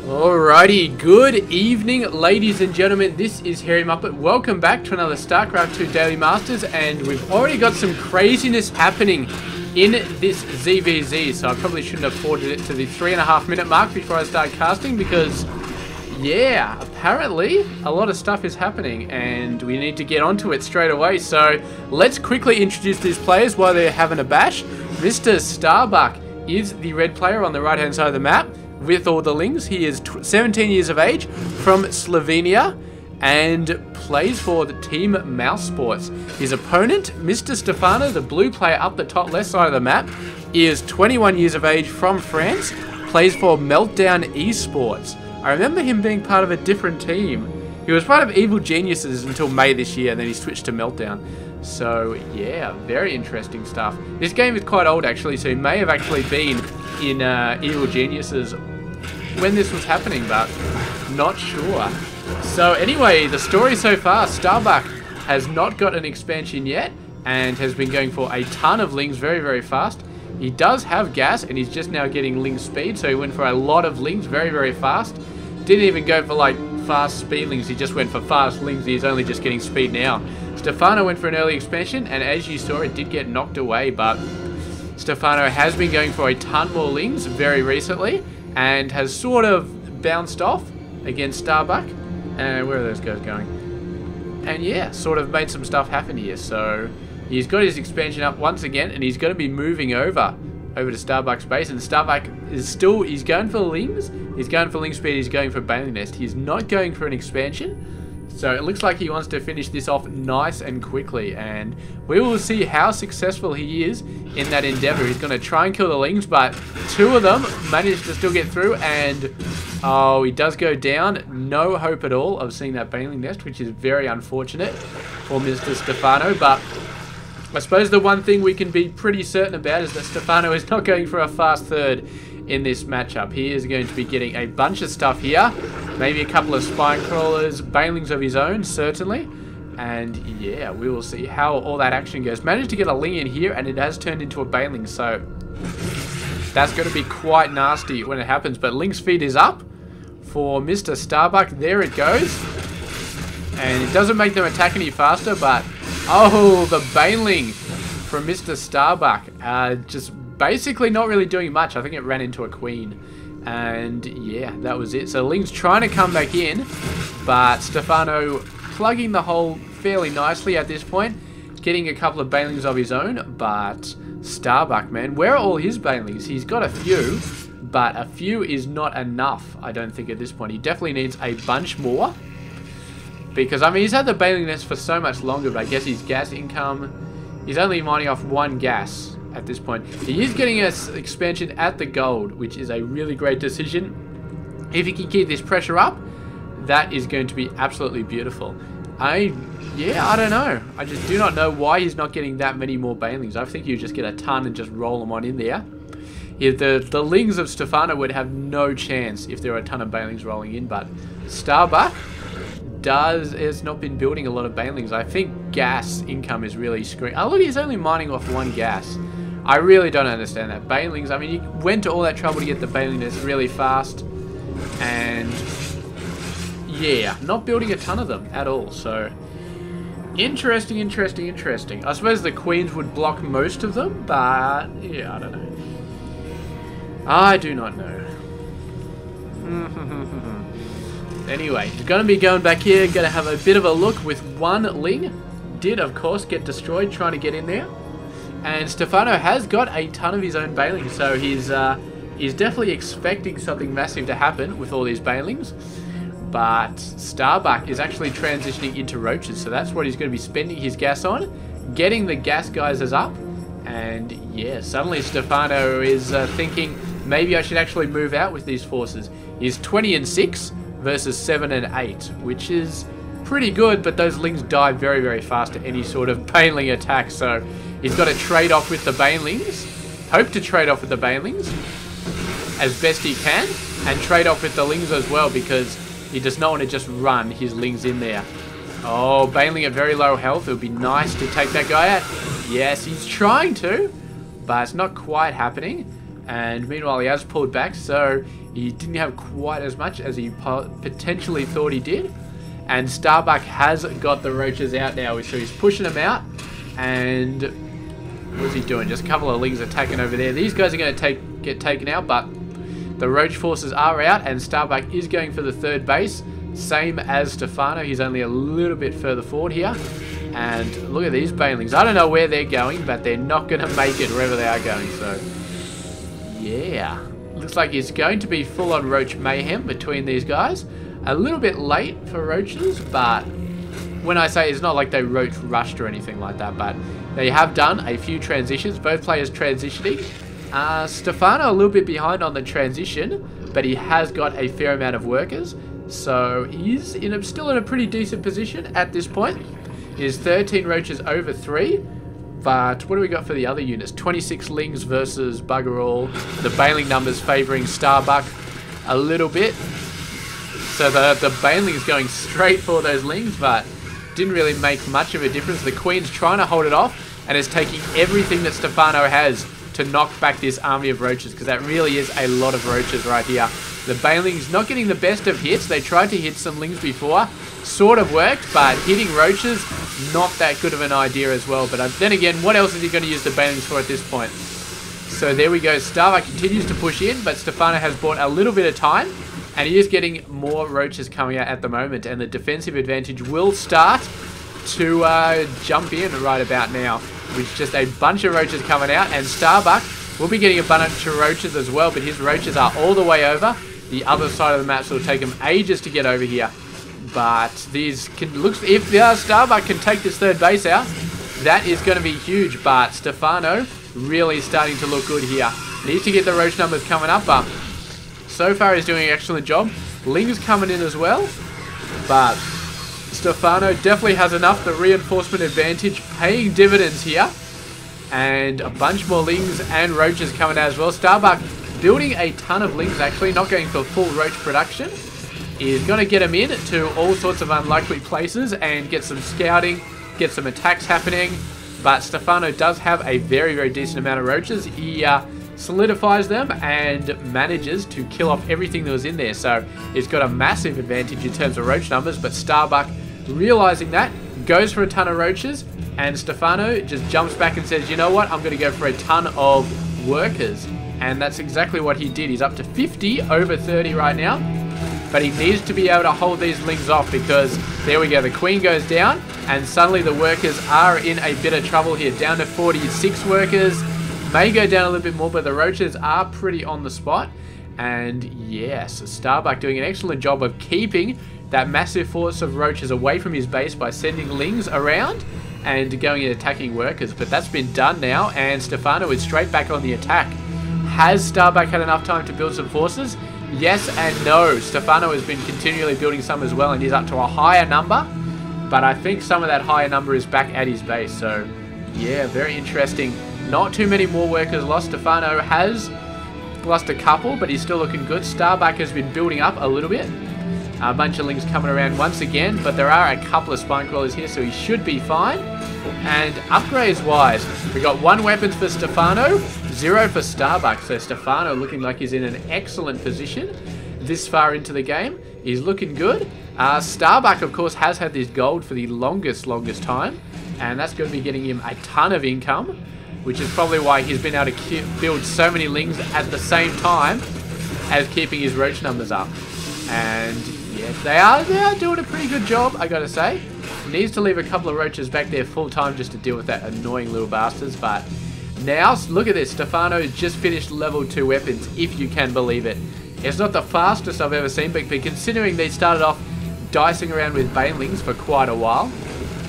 Alrighty, good evening ladies and gentlemen, this is Harry Muppet. Welcome back to another Starcraft 2 Daily Masters, and we've already got some craziness happening in this ZvZ, so I probably shouldn't have forwarded it to the 3.5 minute mark before I start casting, because yeah, apparently a lot of stuff is happening and we need to get onto it straight away. So let's quickly introduce these players while they're having a bash. Mr. Starbuck is the red player on the right hand side of the map with all the links. He is 17 years of age, from Slovenia, and plays for the team Mouse Sports. His opponent, Mr. Stephano, the blue player up the top left side of the map, is 21 years of age, from France, plays for Meltdown Esports. I remember him being part of a different team. He was part of Evil Geniuses until May this year, and then he switched to Meltdown. So yeah, very interesting stuff. This game is quite old actually, so he may have actually been in Evil Geniuses when this was happening, but not sure. So anyway, the story so far, Starbuck has not got an expansion yet and has been going for a ton of lings very, very fast. He does have gas and he's just now getting ling speed, so he went for a lot of lings very, very fast. Didn't even go for like fast speed lings, he just went for fast lings. He's only just getting speed now. Stephano went for an early expansion, and as you saw, it did get knocked away, but Stephano has been going for a ton more lings very recently and has sort of bounced off against Starbuck. And where are those guys going? And yeah, sort of made some stuff happen here. So he's got his expansion up once again, and he's going to be moving over to Starbuck's base. And Starbuck is still, he's going for lings, he's going for ling speed, he's going for Bailing Nest. He's not going for an expansion. So it looks like he wants to finish this off nice and quickly, and we will see how successful he is in that endeavor. He's going to try and kill the lings, but two of them managed to still get through, and oh, he does go down. No hope at all of seeing that Bailing Nest, which is very unfortunate for Mr. Stephano. But I suppose the one thing we can be pretty certain about is that Stephano is not going for a fast third in this matchup. He is going to be getting a bunch of stuff here, maybe a couple of spine crawlers, bailings of his own, certainly, and yeah, we will see how all that action goes. Managed to get a ling in here, and it has turned into a bailing, so that's going to be quite nasty when it happens. But ling speed is up for Mr. Starbuck. There it goes, and it doesn't make them attack any faster, but oh, the bailing from Mr. Starbuck, just basically not really doing much. I think it ran into a queen, and yeah, that was it. So Ling's trying to come back in, but Stephano plugging the hole fairly nicely at this point, getting a couple of bailings of his own. But Starbuck, man, where are all his bailings? He's got a few, but a few is not enough, I don't think, at this point. He definitely needs a bunch more, because I mean, he's had the Bailing Nest for so much longer, but I guess his gas income, he's only mining off one gas at this point. He is getting an expansion at the gold, which is a really great decision. If he can keep this pressure up, that is going to be absolutely beautiful. Yeah, I don't know. I just do not know why he's not getting that many more bailings. I think you just get a ton and just roll them on in there. Yeah, the lings of Stephano would have no chance if there were a ton of bailings rolling in, but Starbuck has not been building a lot of bailings. I think gas income is really screwing. Oh look, he's only mining off one gas. I really don't understand that. Bailings, I mean, you went to all that trouble to get the Bailing Nest really fast, and yeah, not building a ton of them at all. So interesting, interesting, interesting. I suppose the queens would block most of them, but yeah, I don't know. I do not know. Anyway, he's going to be going back here, going to have a bit of a look with one ling. Did, of course, get destroyed trying to get in there. And Stephano has got a ton of his own bailings, so he's definitely expecting something massive to happen with all these bailings. But Starbuck is actually transitioning into roaches, so that's what he's going to be spending his gas on. Getting the gas geysers up, and yeah, suddenly Stephano is thinking, maybe I should actually move out with these forces. He's 20 and 6 versus 7 and 8, which is pretty good, but those lings die very, very fast to any sort of bailing attack, so he's got to trade off with the bailings, hope to trade off with the bailings as best he can, and trade off with the lings as well, because he does not want to just run his lings in there. Oh, bailing at very low health. It would be nice to take that guy out. Yes, he's trying to, but it's not quite happening. And meanwhile, he has pulled back, so He didn't have quite as much as he potentially thought he did. And Starbuck has got the roaches out now, so he's pushing them out. And what's he doing? Just a couple of lings attacking over there. These guys are going to get taken out, but the roach forces are out, and Starbuck is going for the third base. Same as Stephano. He's only a little bit further forward here. And look at these banelings. I don't know where they're going, but they're not going to make it wherever they are going. So, yeah. Looks like it's going to be full-on roach mayhem between these guys. A little bit late for roaches, but when I say it's not like they roach rushed or anything like that, but they have done a few transitions. Both players transitioning. Stephano a little bit behind on the transition, but he has got a fair amount of workers. So he's still in a pretty decent position at this point. He's 13 roaches over 3. But what do we got for the other units? 26 lings versus bugger all. The bailing numbers favouring Starbuck a little bit. So the bailing's going straight for those lings, but didn't really make much of a difference. The Queen's trying to hold it off and is taking everything that Stephano has to knock back this army of roaches, because that really is a lot of roaches right here. The bailing's not getting the best of hits. They tried to hit some lings before. Sort of worked, but hitting roaches, not that good of an idea as well. But then again, what else is he going to use the bailings for at this point? So there we go. Starbuck continues to push in, but Stephano has bought a little bit of time, and he is getting more roaches coming out at the moment, and the defensive advantage will start to jump in right about now, with just a bunch of roaches coming out, and Starbuck will be getting a bunch of roaches as well, but his roaches are all the way over the other side of the map, so it'll take him ages to get over here. But these if Starbuck can take this third base out, that is going to be huge. But Stephano really starting to look good here. Needs to get the roach numbers coming up, but so far he's doing an excellent job. Ling's coming in as well, but Stephano definitely has enough. The reinforcement advantage paying dividends here, and a bunch more lings and roaches coming out as well. Starbuck building a ton of lings, actually not going for full roach production. Is going to get him in to all sorts of unlikely places and get some scouting, get some attacks happening. But Stephano does have a very, very decent amount of roaches. He solidifies them and manages to kill off everything that was in there. So he's got a massive advantage in terms of roach numbers. But Starbuck, realizing that, goes for a ton of roaches. And Stephano just jumps back and says, you know what, I'm going to go for a ton of workers. And that's exactly what he did. He's up to 50 over 30 right now. But he needs to be able to hold these lings off, because there we go, the Queen goes down and suddenly the workers are in a bit of trouble here. Down to 46 workers, may go down a little bit more, but the roaches are pretty on the spot. And yes, Starbuck doing an excellent job of keeping that massive force of roaches away from his base by sending lings around and going and attacking workers. But that's been done now, and Stephano is straight back on the attack. Has Starbuck had enough time to build some forces? Yes and no. Stephano has been continually building some as well, and he's up to a higher number. But I think some of that higher number is back at his base. So, yeah, very interesting. Not too many more workers lost. Stephano has lost a couple, but he's still looking good. Starbuck has been building up a little bit. A bunch of lings coming around once again, but there are a couple of spine crawlers here, so he should be fine. And upgrades-wise, we got 1 weapons for Stephano, 0 for Starbuck. So Stephano looking like he's in an excellent position this far into the game. He's looking good. Starbuck, of course, has had this gold for the longest time, and that's going to be getting him a ton of income, which is probably why he's been able to build so many lings at the same time as keeping his roach numbers up. And yeah, they are doing a pretty good job, I gotta say. Needs to leave a couple of roaches back there full time just to deal with that annoying little bastards. But now, look at this. Stephano just finished level 2 weapons, if you can believe it. It's not the fastest I've ever seen, but considering they started off dicing around with banelings for quite a while,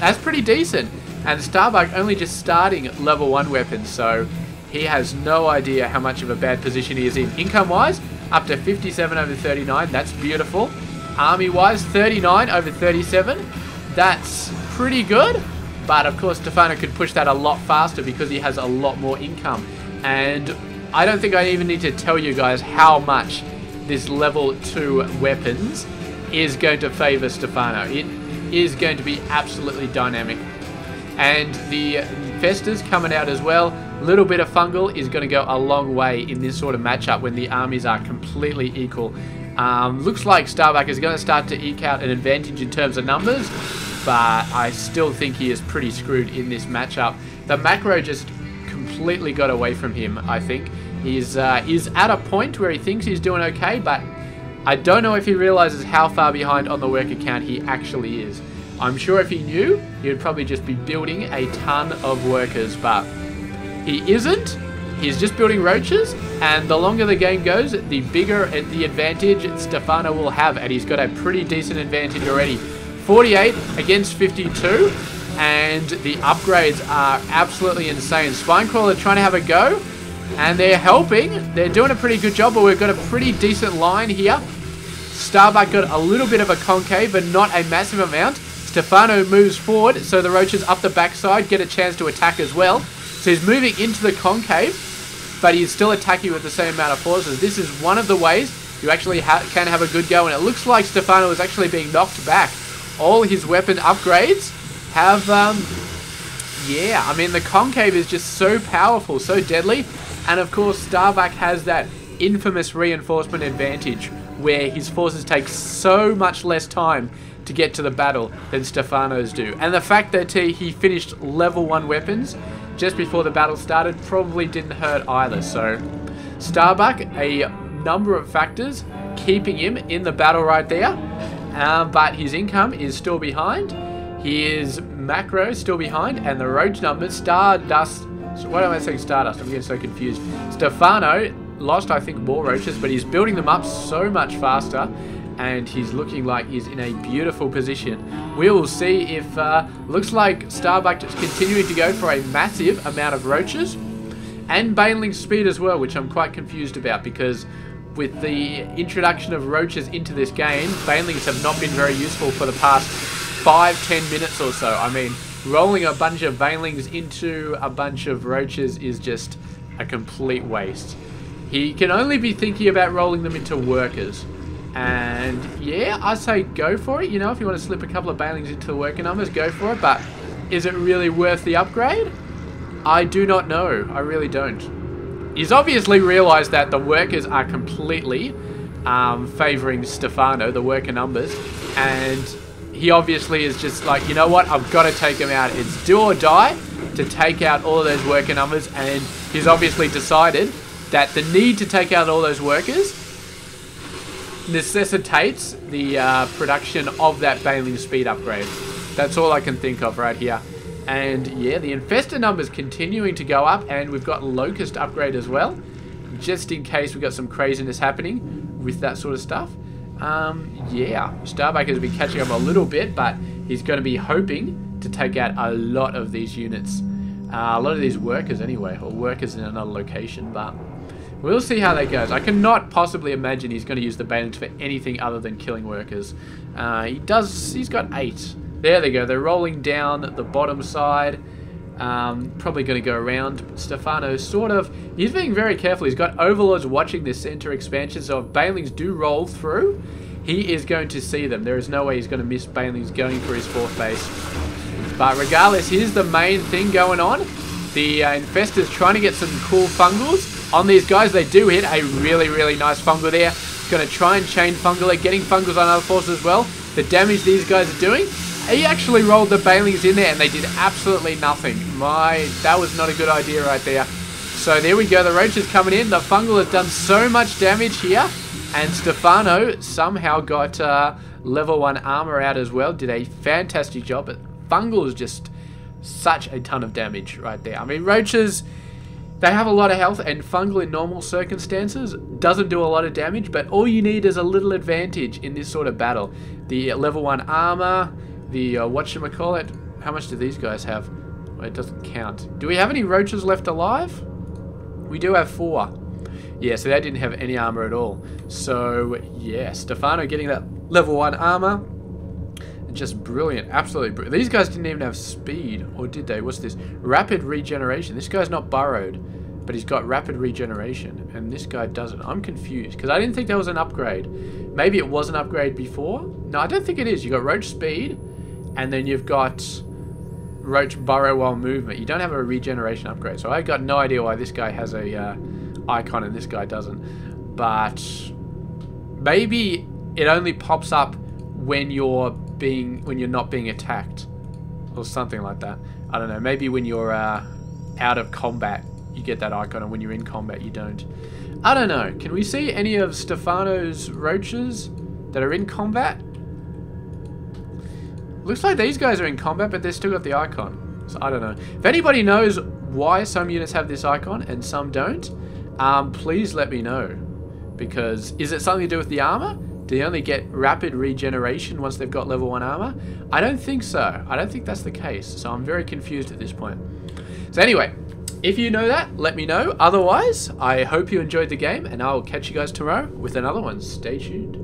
that's pretty decent. And Starbuck only just starting level 1 weapons, so he has no idea how much of a bad position he is in. Income-wise, up to 57 over 39. That's beautiful. Army-wise, 39 over 37. That's pretty good. But, of course, Stephano could push that a lot faster because he has a lot more income. And I don't think I even need to tell you guys how much this level 2 weapons is going to favour Stephano. It is going to be absolutely dynamic. And the Festas coming out as well. little bit of fungal is going to go a long way in this sort of matchup when the armies are completely equal. Looks like Starbuck is going to start to eke out an advantage in terms of numbers, but I still think he is pretty screwed in this matchup. The macro just completely got away from him, I think. He's at a point where he thinks he's doing okay, but I don't know if he realizes how far behind on the worker count he actually is. I'm sure if he knew, he would probably just be building a ton of workers, but he isn't. He's just building roaches, and the longer the game goes, the bigger the advantage Stephano will have, and he's got a pretty decent advantage already. 48 against 52, and the upgrades are absolutely insane. Spinecrawler trying to have a go, and they're helping. They're doing a pretty good job, but we've got a pretty decent line here. Starbuck got a little bit of a concave, but not a massive amount. Stephano moves forward, so the roaches up the backside get a chance to attack as well. So he's moving into the concave, but he's still attacking with the same amount of forces. This is one of the ways you actually can have a good go, and it looks like Stephano is actually being knocked back. All his weapon upgrades have, yeah, I mean, the concave is just so powerful, so deadly, and of course Starbuck has that infamous reinforcement advantage where his forces take so much less time to get to the battle than Stephano's do. And the fact that he finished level 1 weapons just before the battle started probably didn't hurt either. So Starbuck, a number of factors keeping him in the battle right there, but his income is still behind, his macro is still behind, and the roach numbers, Stardust, what am I saying Stardust? I'm getting so confused. Stephano lost, I think, more roaches, but he's building them up so much faster, and he's looking like he's in a beautiful position. We will see if, looks like Starbuck is continuing to go for a massive amount of roaches, and Baneling speed as well, which I'm quite confused about, because with the introduction of roaches into this game, Banelings have not been very useful for the past 5-10 minutes or so. I mean, rolling a bunch of Banelings into a bunch of roaches is just a complete waste. He can only be thinking about rolling them into workers. And yeah, I say go for it. You know, if you want to slip a couple of Banelings into the worker numbers, go for it. But is it really worth the upgrade? I do not know. I really don't. He's obviously realized that the workers are completely favoring Stephano, the worker numbers. And he obviously is just like, you know what? I've got to take him out. It's do or die to take out all of those worker numbers. And he's obviously decided that the need to take out all those workers necessitates the production of that Baneling speed upgrade. That's all I can think of right here. And yeah, the infestor numbers continuing to go up, and we've got locust upgrade as well, just in case we've got some craziness happening with that sort of stuff. Yeah, Starbuck has been catching up a little bit, but he's going to be hoping to take out a lot of these units, a lot of these workers anyway, or workers in another location, but we'll see how that goes. I cannot possibly imagine he's going to use the Banelings for anything other than killing workers. He's got 8. There they go. They're rolling down the bottom side. Probably going to go around. Stephano sort of... He's being very careful. He's got overlords watching this center expansion. So if Banelings do roll through, he is going to see them. There is no way he's going to miss Banelings going for his 4th base. But regardless, here's the main thing going on. The infestors trying to get some cool fungals on these guys. They do hit a really, really nice fungal there. Going to try and chain fungal it. Getting fungals on other forces as well. The damage these guys are doing... He actually rolled the Banelings in there and they did absolutely nothing. That was not a good idea right there. So there we go, the roach is coming in. The fungal has done so much damage here. And Stephano somehow got level 1 armor out as well. Did a fantastic job. But fungal is just such a ton of damage right there. I mean, roaches, they have a lot of health, and fungal in normal circumstances doesn't do a lot of damage. But all you need is a little advantage in this sort of battle. The level 1 armor... The, whatchamacallit, how much do these guys have? Well, it doesn't count. Do we have any roaches left alive? We do have 4. Yeah, so they didn't have any armor at all. So, yeah, Stephano getting that level 1 armor. Just brilliant, absolutely brilliant. These guys didn't even have speed, or did they? What's this? Rapid regeneration. This guy's not burrowed, but he's got rapid regeneration, and this guy doesn't. I'm confused, because I didn't think that was an upgrade. Maybe it was an upgrade before? No, I don't think it is. You got roach speed. And then you've got roach burrow while movement. You don't have a regeneration upgrade. So I got no idea why this guy has a icon and this guy doesn't. But maybe it only pops up when you're not being attacked, or something like that. I don't know. Maybe when you're out of combat, you get that icon, and when you're in combat, you don't. I don't know. Can we see any of Stephano's roaches that are in combat? Looks like these guys are in combat, but they've still got the icon. So I don't know. If anybody knows why some units have this icon and some don't, please let me know. Because is it something to do with the armor? Do they only get rapid regeneration once they've got level 1 armor? I don't think so. I don't think that's the case. So I'm very confused at this point. So anyway, if you know that, let me know. Otherwise, I hope you enjoyed the game, and I'll catch you guys tomorrow with another one. Stay tuned.